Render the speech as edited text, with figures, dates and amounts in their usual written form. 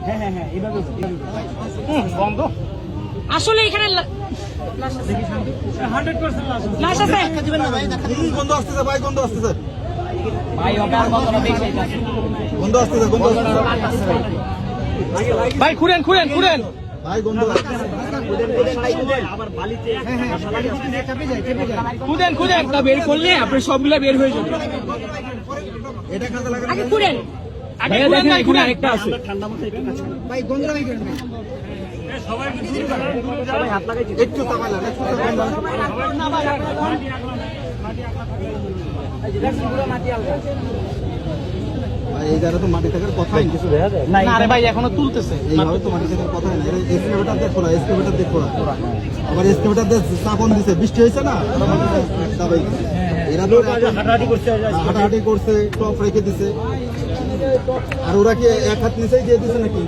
হ্যাঁ হ্যাঁ হ্যাঁ এইভাবে বন্ধ আসলে এখানে লাশ আছে। গন্ধ আসতেছে ভাই, গন্ধ আসতেছে, ভাই ওটার মতো না বেশি গন্ধ আসতেছে, গন্ধ আসতেছে ভাই, খুঁড়েন খুঁড়েন খুঁড়েন। ভাই, গন্ধ আসতেছে। আবার বালিতে খুঁড়েন খুঁড়েন, তা বের করলে আপনার সবগুলা বের হয়ে যাবে। এটা কাজে লাগে আগে খুঁড়েন। আগে খুঁড়েন, ভাই খুঁড়েন, একটা আছে। ঠান্ডা মাথায় একটু কাছে ভাই, গন্ধ লাগি কেন? সবাই হাত লাগাইছে একটু তামাইলা, একটু তামাইলা। ভাই, এই জায়গা তো মাটি থাকার কথাই কিছু দেখা যায় না রে ভাই, এখনো তুলতেছে। এইভাবে তো মাটি থাকার কথাই না। এসকেভেটার দেখো না, এসকেভেটার দেখো না, আবার এসকেভেটার চাপন দিছে, বৃষ্টি হয়েছে না, এরা তো হাঁটাহাঁটি করছে হাঁটাহাঁটি করছে, টপ রেখে দিছে। আর ওরা কি এক হাত নিচেই দিয়ে দিছে নাকি?